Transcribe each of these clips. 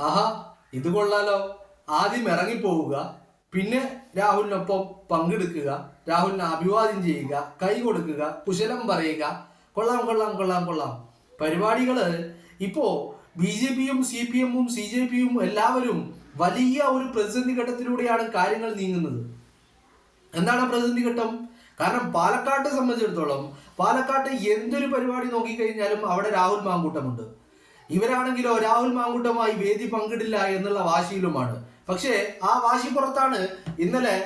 ആഹാ, ഇത് കൊള്ളാലോ. ആദ്യം ഇറങ്ങിപ്പോവുക, പിന്നെ രാഹുലിനൊപ്പം പങ്കെടുക്കുക, രാഹുലിനെ അഭിവാദ്യം ചെയ്യുക, കൈ കൊടുക്കുക, കുശലം പറയുക. കൊള്ളാം കൊള്ളാം കൊള്ളാം കൊള്ളാം. പരിപാടികള് ഇപ്പോ BJP-യും CPM-ഉം CJP-യും എല്ലാവരും വലിയ ഒരു പ്രതിസന്ധി ഘട്ടത്തിലൂടെയാണ് കാര്യങ്ങൾ നീങ്ങുന്നത്. എന്താണ് പ്രതിസന്ധി ഘട്ടം? കാരണം പാലക്കാട്ടെ സംബന്ധിച്ചിടത്തോളം പാലക്കാട്ട് എന്തൊരു പരിപാടി നോക്കിക്കഴിഞ്ഞാലും അവിടെ രാഹുൽ മാങ്കൂട്ടമുണ്ട്. ഇവരാണെങ്കിലോ രാഹുൽ മാങ്കൂട്ടമായി വേദി പങ്കിടില്ല എന്നുള്ള വാശിയിലുമാണ്. പക്ഷേ ആ വാശി പുറത്താണ് ഇന്നലെ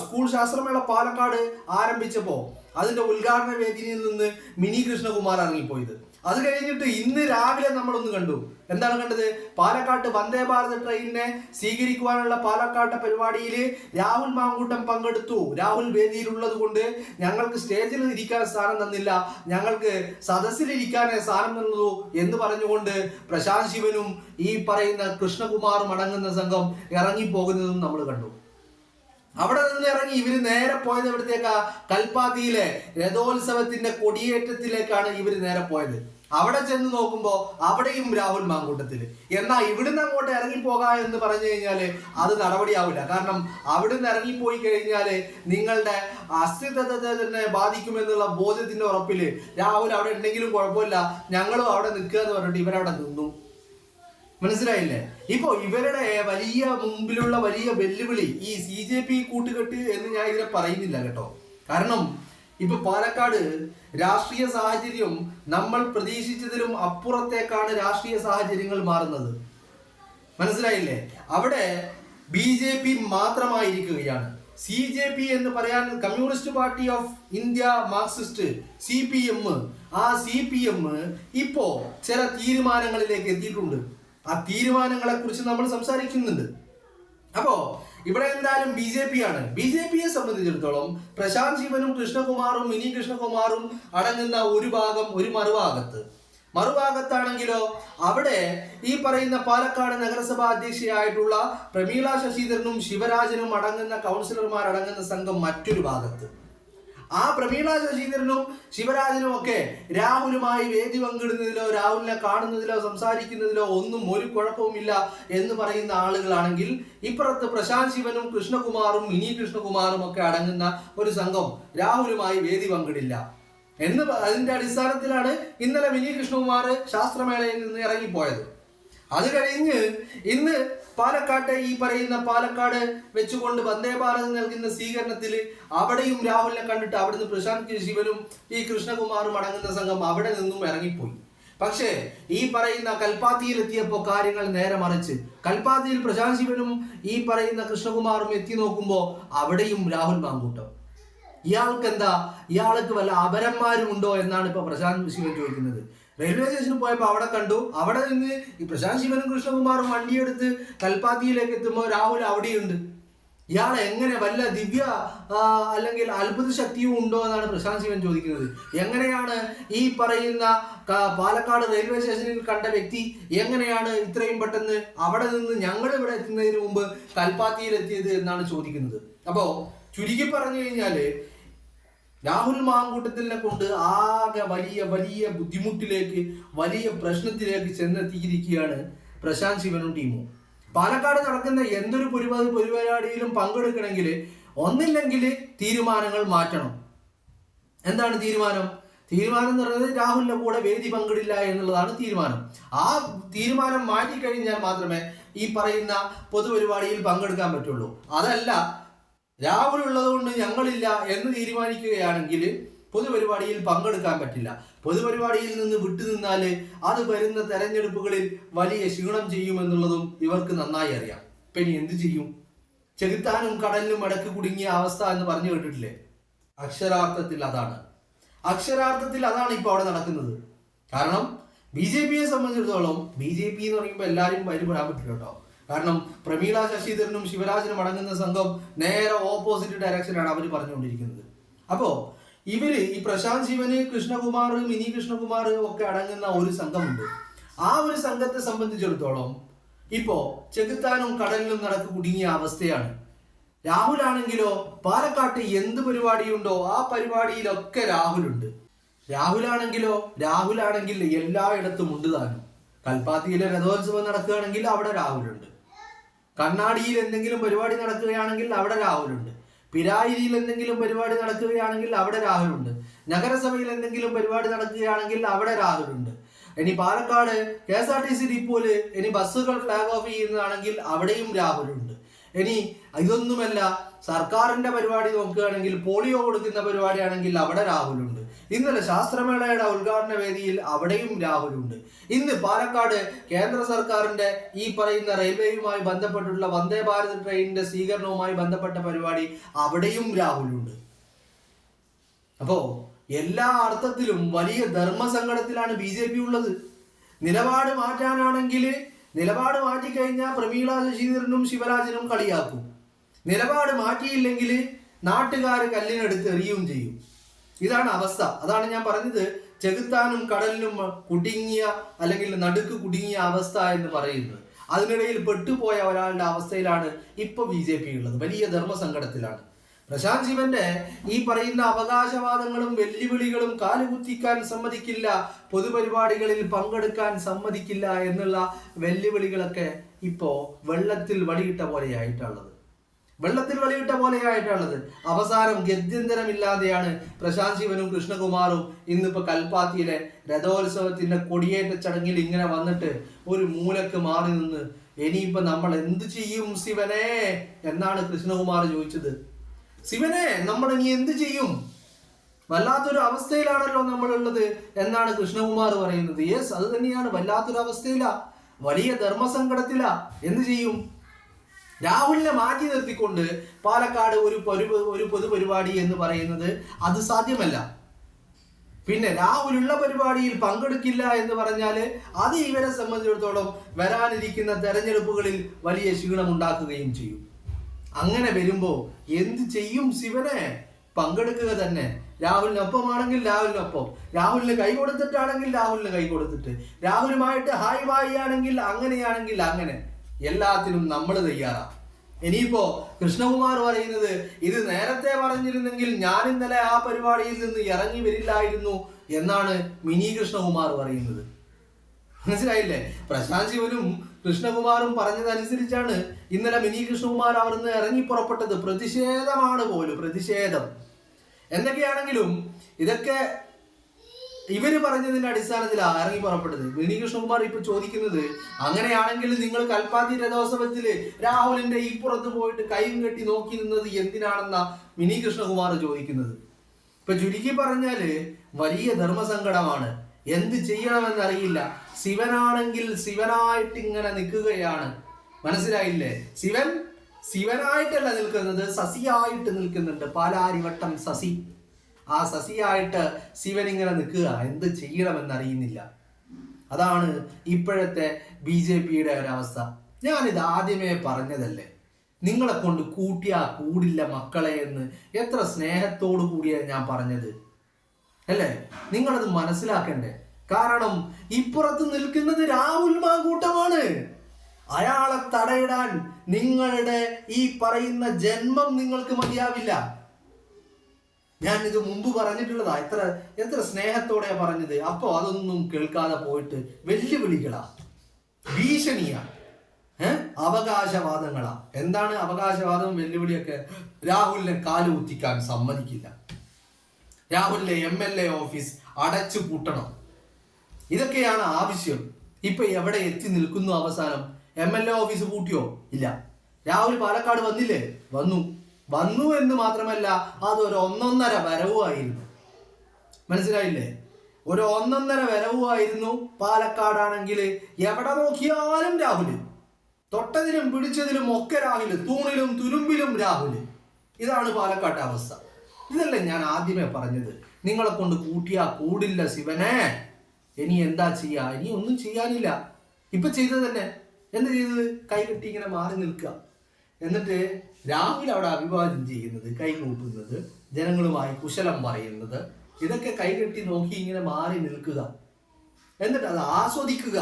സ്കൂൾ ശാസ്ത്രമേള പാലക്കാട് ആരംഭിച്ചപ്പോൾ അതിന്റെ ഉദ്ഘാടന വേദിയിൽ നിന്ന് മിനി കൃഷ്ണകുമാർ ഇറങ്ങിപ്പോയത്. അത് കഴിഞ്ഞിട്ട് ഇന്ന് രാവിലെ നമ്മളൊന്ന് കണ്ടു. എന്താണ് കണ്ടത്? പാലക്കാട്ട് വന്ദേ ഭാരത് ട്രെയിനിനെ സ്വീകരിക്കുവാനുള്ള പാലക്കാട്ടെ പരിപാടിയിൽ രാഹുൽ മാങ്കൂട്ടം പങ്കെടുത്തു. രാഹുൽ വേദിയിലുള്ളത് കൊണ്ട് ഞങ്ങൾക്ക് സ്റ്റേജിൽ ഇരിക്കാൻ സ്ഥാനം തന്നില്ല, ഞങ്ങൾക്ക് സദസ്സിലിരിക്കാനേ സ്ഥാനം തന്നു എന്ന് പറഞ്ഞുകൊണ്ട് പ്രശാന്ത് ശിവനും ഈ പറയുന്ന കൃഷ്ണകുമാറും അടങ്ങുന്ന സംഘം ഇറങ്ങിപ്പോകുന്നതും നമ്മൾ കണ്ടു. അവിടെ നിന്ന് ഇറങ്ങി ഇവര് നേരെ പോയത് എവിടത്തേക്കാ? കൽപ്പാത്തിയിലെ രഥോത്സവത്തിന്റെ കൊടിയേറ്റത്തിലേക്കാണ് ഇവര് നേരെ പോയത്. അവിടെ ചെന്ന് നോക്കുമ്പോ അവിടെയും രാഹുൽ മാങ്കൂട്ടത്തില്. എന്നാൽ ഇവിടുന്ന് അങ്ങോട്ട് ഇറങ്ങിപ്പോകാ എന്ന് പറഞ്ഞു കഴിഞ്ഞാല് അത് നടപടിയാവില്ല. കാരണം അവിടുന്ന് ഇറങ്ങിപ്പോയി കഴിഞ്ഞാല് നിങ്ങളുടെ അസ്തിത്വത്തെ തന്നെ ബാധിക്കുമെന്നുള്ള ബോധ്യത്തിന്റെ ഉറപ്പില് രാഹുൽ അവിടെ ഉണ്ടെങ്കിലും കുഴപ്പമില്ല, ഞങ്ങളും അവിടെ നിൽക്കുക എന്ന് പറഞ്ഞിട്ട് ഇവരവിടെ നിന്നു. മനസ്സിലായില്ലേ? ഇപ്പോ ഇവരുടെ വലിയ മുമ്പിലുള്ള വലിയ വെല്ലുവിളി ഈ CJP കൂട്ടുകെട്ട് എന്ന് ഞാൻ ഇതിനെ പറയുന്നില്ല കേട്ടോ. കാരണം ഇപ്പൊ പാലക്കാട് രാഷ്ട്രീയ സാഹചര്യം നമ്മൾ പ്രതീക്ഷിച്ചതിലും അപ്പുറത്തേക്കാണ് രാഷ്ട്രീയ സാഹചര്യങ്ങൾ മാറുന്നത്. മനസ്സിലായില്ലേ? അവിടെ BJP മാത്രമായിരിക്കുകയാണ്. CJP എന്ന് പറയാൻ communist party of India Marxist CPM, ആ CPM ഇപ്പോ ചില തീരുമാനങ്ങളിലേക്ക് എത്തിയിട്ടുണ്ട്. ആ തീരുമാനങ്ങളെ കുറിച്ച് നമ്മൾ സംസാരിക്കുന്നുണ്ട്. അപ്പോ ഇവിടെ എന്തായാലും BJP ആണ്. BJP-യെ സംബന്ധിച്ചിടത്തോളം പ്രശാന്ത് ശിവനും കൃഷ്ണകുമാറും മിനി കൃഷ്ണകുമാറും അടങ്ങുന്ന ഒരു ഭാഗം ഒരു മറുഭാഗത്താണെങ്കിലോ അവിടെ ഈ പറയുന്ന പാലക്കാട് നഗരസഭാ അധ്യക്ഷയായിട്ടുള്ള പ്രമീള ശശിധരനും ശിവരാജനും അടങ്ങുന്ന കൗൺസിലർമാർ അടങ്ങുന്ന സംഘം മറ്റൊരു ഭാഗത്ത്. ആ പ്രമീള ശശിധരനും ശിവരാജനും ഒക്കെ രാഹുലുമായി വേദി പങ്കിടുന്നതിലോ രാഹുലിനെ കാണുന്നതിലോ സംസാരിക്കുന്നതിലോ ഒന്നും ഒരു കുഴപ്പവുമില്ല എന്ന് പറയുന്ന ആളുകളാണെങ്കിൽ, ഇപ്പുറത്ത് പ്രശാന്ത് ശിവനും കൃഷ്ണകുമാറും മിനി കൃഷ്ണകുമാറും ഒക്കെ അടങ്ങുന്ന ഒരു സംഘം രാഹുലുമായി വേദി പങ്കിടില്ല എന്ന് അതിന്റെ അടിസ്ഥാനത്തിലാണ് ഇന്നലെ മിനി കൃഷ്ണകുമാർ ശാസ്ത്രമേളയിൽ നിന്ന് ഇറങ്ങിപ്പോയത്. അത് കഴിഞ്ഞ് ഇന്ന് പാലക്കാട്ടെ ഈ പറയുന്ന പാലക്കാട് വെച്ചുകൊണ്ട് വന്ദേ ഭാരത് നൽകുന്ന സ്വീകരണത്തിൽ അവിടെയും രാഹുലിനെ കണ്ടിട്ട് അവിടുന്ന് പ്രശാന്ത് ശിവനും ഈ കൃഷ്ണകുമാറും അടങ്ങുന്ന സംഘം അവിടെ നിന്നും ഇറങ്ങിപ്പോയി. പക്ഷേ ഈ പറയുന്ന കൽപ്പാത്തിയിൽ എത്തിയപ്പോൾ കാര്യങ്ങൾ നേരെ മറിച്ച്. കൽപ്പാത്തിയിൽ പ്രശാന്ത് ശിവനും ഈ പറയുന്ന കൃഷ്ണകുമാറും എത്തി നോക്കുമ്പോൾ അവിടെയും രാഹുൽ മാങ്കൂട്ടം. ഇയാൾക്ക് എന്താ? ഇയാൾക്ക് വല്ല അപരന്മാരും ഉണ്ടോ എന്നാണ് ഇപ്പൊ പ്രശാന്ത് ശിവൻ ചോദിക്കുന്നത്. റെയിൽവേ സ്റ്റേഷനിൽ പോയപ്പോൾ അവിടെ കണ്ടു. അവിടെ നിന്ന് ഈ പ്രശാന്ത് ശിവനും കൃഷ്ണകുമാറും വണ്ടിയെടുത്ത് കൽപ്പാത്തിയിലേക്ക് എത്തുമ്പോൾ രാഹുൽ അവിടെയുണ്ട്. ഇയാൾ എങ്ങനെ വല്ല ദിവ്യ അല്ലെങ്കിൽ അത്ഭുത ശക്തിയും ഉണ്ടോ എന്നാണ് പ്രശാന്ത് ശിവൻ ചോദിക്കുന്നത്. എങ്ങനെയാണ് ഈ പറയുന്ന പാലക്കാട് റെയിൽവേ സ്റ്റേഷനിൽ കണ്ട വ്യക്തി എങ്ങനെയാണ് ഇത്രയും പെട്ടെന്ന് അവിടെ നിന്ന് ഞങ്ങൾ ഇവിടെ എത്തുന്നതിന് മുമ്പ് കൽപ്പാത്തിയിൽ എത്തിയത് എന്നാണ് ചോദിക്കുന്നത്. അപ്പോ ചുരുക്കി പറഞ്ഞു കഴിഞ്ഞാല് രാഹുൽ മാങ്കൂട്ടത്തിനെ കൊണ്ട് ആകെ വലിയ വലിയ ബുദ്ധിമുട്ടിലേക്ക് വലിയ പ്രശ്നത്തിലേക്ക് ചെന്നെത്തിയിരിക്കുകയാണ് പ്രശാന്ത് ശിവനും ടീമും. പാലക്കാട് നടക്കുന്ന എന്തൊരു പരിപാടിയിലും പങ്കെടുക്കണമെങ്കിൽ ഒന്നില്ലെങ്കിൽ തീരുമാനങ്ങൾ മാറ്റണം. എന്താണ് തീരുമാനം? തീരുമാനം എന്ന് പറയുന്നത് രാഹുലിന്റെ കൂടെ വേദി പങ്കിടില്ല എന്നുള്ളതാണ് തീരുമാനം. ആ തീരുമാനം മാറ്റിക്കഴിഞ്ഞാൽ മാത്രമേ ഈ പറയുന്ന പൊതുപരിപാടിയിൽ പങ്കെടുക്കാൻ പറ്റുള്ളൂ. അതല്ല രാഹുൽ ഉള്ളത് കൊണ്ട് ഞങ്ങളില്ല എന്ന് തീരുമാനിക്കുകയാണെങ്കിൽ പൊതുപരിപാടിയിൽ പങ്കെടുക്കാൻ പറ്റില്ല. പൊതുപരിപാടിയിൽ നിന്ന് വിട്ടുനിന്നാൽ അത് വരുന്ന തെരഞ്ഞെടുപ്പുകളിൽ വലിയ ക്ഷീണം ചെയ്യുമെന്നുള്ളതും ഇവർക്ക് നന്നായി അറിയാം. ഇപ്പൊ ഇനി എന്ത് ചെയ്യും? ചെകുത്താനും കടലിനും ഇടക്ക് കുടുങ്ങിയ അവസ്ഥ എന്ന് പറഞ്ഞു കേട്ടിട്ടില്ലേ? അക്ഷരാർത്ഥത്തിൽ അതാണ് ഇപ്പൊ അവിടെ നടക്കുന്നത്. കാരണം BJP-യെ സംബന്ധിച്ചിടത്തോളം BJP എന്ന് പറയുമ്പോൾ എല്ലാവരും പരിപ്പെടാൻ പറ്റില്ല കേട്ടോ. കാരണം പ്രമീള ശശിധരനും ശിവരാജനും അടങ്ങുന്ന സംഘം നേരെ ഓപ്പോസിറ്റ് ഡയറക്ഷനാണ് അവർ പറഞ്ഞുകൊണ്ടിരിക്കുന്നത്. അപ്പോ ഇവര് ഈ പ്രശാന്ത് ശിവന് കൃഷ്ണകുമാർ മിനി കൃഷ്ണകുമാർ ഒക്കെ അടങ്ങുന്ന ഒരു സംഘമുണ്ട്. ആ ഒരു സംഘത്തെ സംബന്ധിച്ചിടത്തോളം ഇപ്പോ ചെകുത്താനും കടലിലും നടക്ക് കുടുങ്ങിയ അവസ്ഥയാണ്. രാഹുലാണെങ്കിലോ പാലക്കാട്ട് എന്ത് പരിപാടിയുണ്ടോ ആ പരിപാടിയിലൊക്കെ രാഹുലുണ്ട്. രാഹുലാണെങ്കിൽ എല്ലായിടത്തും ഉണ്ട് താനും. കൽപ്പാത്തിയിലെ രഥോത്സവം നടക്കുകയാണെങ്കിൽ അവിടെ രാഹുലുണ്ട്. കണ്ണാടിയിൽ എന്തെങ്കിലും പരിപാടി നടക്കുകയാണെങ്കിൽ അവിടെ രാഹുലുണ്ട്. പിരായിരിയിൽ എന്തെങ്കിലും പരിപാടി നടക്കുകയാണെങ്കിൽ അവിടെ രാഹുലുണ്ട്. നഗരസഭയിൽ എന്തെങ്കിലും പരിപാടി നടക്കുകയാണെങ്കിൽ അവിടെ രാഹുലുണ്ട്. ഇനി പാലക്കാട് KSRTC ഡിപ്പോയില് ഇനി ബസ്സുകൾ ഫ്ലാഗ് ഓഫ് ചെയ്യുന്നതാണെങ്കിൽ അവിടെയും രാഹുലുണ്ട്. ഇനി ഇതൊന്നുമല്ല, സർക്കാരിന്റെ പരിപാടി നോക്കുകയാണെങ്കിൽ പോളിയോ കൊടുക്കുന്ന പരിപാടിയാണെങ്കിൽ അവിടെ രാഹുലുണ്ട്. ഇന്നലെ ശാസ്ത്രമേളയുടെ ഉദ്ഘാടന വേദിയിൽ അവിടെയും രാഹുലുണ്ട്. ഇന്ന് പാലക്കാട് കേന്ദ്ര സർക്കാരിന്റെ ഈ പറയുന്ന റെയിൽവേയുമായി ബന്ധപ്പെട്ടുള്ള വന്ദേ ഭാരത് ട്രെയിനിന്റെ സ്വീകരണവുമായി ബന്ധപ്പെട്ട പരിപാടി അവിടെയും രാഹുലുണ്ട്. അപ്പോ എല്ലാ അർത്ഥത്തിലും വലിയ ധർമ്മസങ്കടത്തിലാണ് BJP ഉള്ളത്. നിലപാട് മാറ്റാനാണെങ്കിൽ നിലപാട് മാറ്റിക്കഴിഞ്ഞാൽ പ്രമീള ശശീന്ദ്രനും ശിവരാജനും കളിയാക്കും. നിലപാട് മാറ്റിയില്ലെങ്കിൽ നാട്ടുകാർ കല്ലിനെടുത്ത് എറിയുകയും ചെയ്യും. ഇതാണ് അവസ്ഥ. അതാണ് ഞാൻ പറഞ്ഞത്, ചെകുത്താനും കടലിനും കുടുങ്ങിയ അല്ലെങ്കിൽ നടുക്ക് കുടുങ്ങിയ അവസ്ഥ എന്ന് പറയുന്നത്. അതിനിടയിൽ പെട്ടുപോയ ഒരാളുടെ അവസ്ഥയിലാണ് ഇപ്പൊ BJP ഉള്ളത്. വലിയ ധർമ്മസങ്കടത്തിലാണ്. പ്രശാന്ത് ശിവന്റെ ഈ പറയുന്ന അവകാശവാദങ്ങളും വെല്ലുവിളികളും കാലുകുത്തിക്കാൻ സമ്മതിക്കില്ല, പൊതുപരിപാടികളിൽ പങ്കെടുക്കാൻ സമ്മതിക്കില്ല എന്നുള്ള വെല്ലുവിളികളൊക്കെ ഇപ്പോ വെള്ളത്തിൽ വടിയിട്ട പോലെയായിട്ടുള്ളത്. അവസാനം ഗത്യന്തരമില്ലാതെയാണ് പ്രശാന്ത് ശിവനും കൃഷ്ണകുമാറും ഇന്നിപ്പോ കൽപ്പാത്തിയിലെ രഥോത്സവത്തിന്റെ കൊടിയേറ്റ ചടങ്ങിൽ ഇങ്ങനെ വന്നിട്ട് ഒരു മൂലക്ക് മാറി നിന്ന് ഇനിയിപ്പോ നമ്മൾ എന്ത് ചെയ്യും ശിവനെ എന്നാണ് കൃഷ്ണകുമാർ ചോദിച്ചത്. ശിവനെ നമ്മൾ ഇനി എന്ത് ചെയ്യും, വല്ലാത്തൊരു അവസ്ഥയിലാണല്ലോ നമ്മളുള്ളത് എന്നാണ് കൃഷ്ണകുമാർ പറയുന്നത്. യെസ്, അത് തന്നെയാണ്, വല്ലാത്തൊരു അവസ്ഥയിലാ, വലിയ ധർമ്മസങ്കടത്തിലാ. എന്ത് ചെയ്യും? രാഹുലിനെ മാറ്റി നിർത്തിക്കൊണ്ട് പാലക്കാട് ഒരു പൊതുപരിപാടി എന്ന് പറയുന്നത് അത് സാധ്യമല്ല. പിന്നെ രാഹുലുള്ള പരിപാടിയിൽ പങ്കെടുക്കില്ല എന്ന് പറഞ്ഞാൽ അത് ഇവരെ സംബന്ധിച്ചിടത്തോളം വരാനിരിക്കുന്ന തെരഞ്ഞെടുപ്പുകളിൽ വലിയ ക്ഷീണം ഉണ്ടാക്കുകയും ചെയ്യും. അങ്ങനെ വരുമ്പോ എന്ത് ചെയ്യും ശിവനെ? പങ്കെടുക്കുക തന്നെ. രാഹുലിനൊപ്പമാണെങ്കിൽ രാഹുലിനൊപ്പം, രാഹുലിന് കൈ കൊടുത്തിട്ടാണെങ്കിൽ രാഹുലിന് കൈ കൊടുത്തിട്ട്, രാഹുലുമായിട്ട് ഹായ് വായി ആണെങ്കിൽ അങ്ങനെയാണെങ്കിൽ അങ്ങനെ, എല്ലാത്തിനും നമ്മൾ തയ്യാറാ. ഇനിയിപ്പോ കൃഷ്ണകുമാർ പറയുന്നത്, ഇത് നേരത്തെ പറഞ്ഞിരുന്നെങ്കിൽ ഞാൻ ഇന്നലെ ആ പരിപാടിയിൽ നിന്ന് ഇറങ്ങി വരില്ലായിരുന്നു എന്നാണ് മിനി കൃഷ്ണകുമാർ പറയുന്നത്. മനസ്സിലായില്ലേ? പ്രശാന്ത് ശിവനും കൃഷ്ണകുമാറും പറഞ്ഞതനുസരിച്ചാണ് ഇന്നലെ മിനി കൃഷ്ണകുമാർ അവിടുന്ന് ഇറങ്ങി പുറപ്പെട്ടത്. പ്രതിഷേധമാണ് പോലും, പ്രതിഷേധം. എന്തൊക്കെയാണെങ്കിലും ഇതൊക്കെ ഇവര് പറഞ്ഞതിന്റെ അടിസ്ഥാനത്തിലാണ് ഇറങ്ങി പുറപ്പെട്ടത്. മിനി കൃഷ്ണകുമാർ ഇപ്പൊ ചോദിക്കുന്നത്, അങ്ങനെയാണെങ്കിൽ നിങ്ങൾ കൽപ്പാത്തി രഥോത്സവത്തില് രാഹുലിന്റെ ഈ പുറത്ത് പോയിട്ട് കൈയും കെട്ടി നോക്കി നിന്നത് എന്തിനാണെന്ന മിനി കൃഷ്ണകുമാർ ചോദിക്കുന്നത്. ഇപ്പൊ ചുരുക്കി പറഞ്ഞാല് വലിയ ധർമ്മസങ്കടമാണ്. എന്ത് ചെയ്യണമെന്നറിയില്ല. ശിവനാണെങ്കിൽ ശിവനായിട്ട് ഇങ്ങനെ നിൽക്കുകയാണ്. മനസ്സിലായില്ലേ? ശിവനായിട്ടല്ല നിൽക്കുന്നത്, ശശിയായിട്ട് നിൽക്കുന്നുണ്ട്. പാലാരിവട്ടം ശശി, ആ ശശിയായിട്ട് ശിവൻ ഇങ്ങനെ നിൽക്കുക. എന്ത് ചെയ്യണമെന്നറിയുന്നില്ല. അതാണ് ഇപ്പോഴത്തെ BJPയുടെ ഒരവസ്ഥ. ഞാനിത് ആദ്യമേ പറഞ്ഞതല്ലേ, നിങ്ങളെ കൊണ്ട് കൂട്ടിയാ കൂടില്ല മക്കളെ എന്ന് എത്ര സ്നേഹത്തോടു കൂടിയാണ് ഞാൻ പറഞ്ഞത് അല്ലേ? നിങ്ങളത് മനസ്സിലാക്കണ്ടേ? കാരണം ഇപ്പുറത്ത് നിൽക്കുന്നത് രാഹുൽ മാങ്കൂട്ടമാണ്. അയാളെ തടയിടാൻ നിങ്ങളുടെ ഈ പറയുന്ന ജന്മം നിങ്ങൾക്ക് മതിയാവില്ല. ഞാൻ ഇത് മുമ്പ് പറഞ്ഞിട്ടുള്ളതാ, എത്ര സ്നേഹത്തോടെയാ പറഞ്ഞത്. അപ്പോ അതൊന്നും കേൾക്കാതെ പോയിട്ട് വെല്ലുവിളികളാ, ഭീഷണിയാ, അവകാശവാദങ്ങളാ. എന്താണ് അവകാശവാദം, വെല്ലുവിളിയൊക്കെ? രാഹുലിനെ കാലുകുത്തിക്കാൻ സമ്മതിക്കില്ല, രാഹുലിന്റെ MLA ഓഫീസ് അടച്ചു പൂട്ടണം, ഇതൊക്കെയാണ് ആവശ്യം. ഇപ്പൊ എവിടെ എത്തി നിൽക്കുന്നു? അവസാനം MLA ഓഫീസ് പൂട്ടിയോ? ഇല്ല. രാഹുൽ പാലക്കാട് വന്നില്ലേ? വന്നു എന്ന് മാത്രമല്ല, അതൊരു ഒന്നൊന്നര വരവുമായിരുന്നു. മനസ്സിലായില്ലേ? ഒരു ഒന്നൊന്നര വരവുമായിരുന്നു. പാലക്കാടാണെങ്കിൽ എവിടെ നോക്കിയാലും രാഹുല്, തൊട്ടതിലും പിടിച്ചതിലും ഒക്കെ രാഹുല്, തൂണിലും തുരുമ്പിലും രാഹുല്. ഇതാണ് പാലക്കാട്ടെ അവസ്ഥ. ഇതല്ലേ ഞാൻ ആദ്യമേ പറഞ്ഞത്, നിങ്ങളെ കൊണ്ട് കൂട്ടിയാ കൂടില്ല ശിവനെ. ഇനി എന്താ ചെയ്യാ? ഇനി ഒന്നും ചെയ്യാനില്ല. ഇപ്പൊ ചെയ്തത് തന്നെ. എന്ത് ചെയ്തത്? കൈകെട്ടി ഇങ്ങനെ മാറി നിൽക്കുക. എന്നിട്ട് രാഹുൽ അവിടെ അഭിവാദ്യം ചെയ്യുന്നത്, കൈ കൂട്ടുന്നത്, ജനങ്ങളുമായി കുശലം പറയുന്നത്, ഇതൊക്കെ കൈകെട്ടി നോക്കി ഇങ്ങനെ മാറി നിൽക്കുക. എന്നിട്ട് അത് ആസ്വദിക്കുക.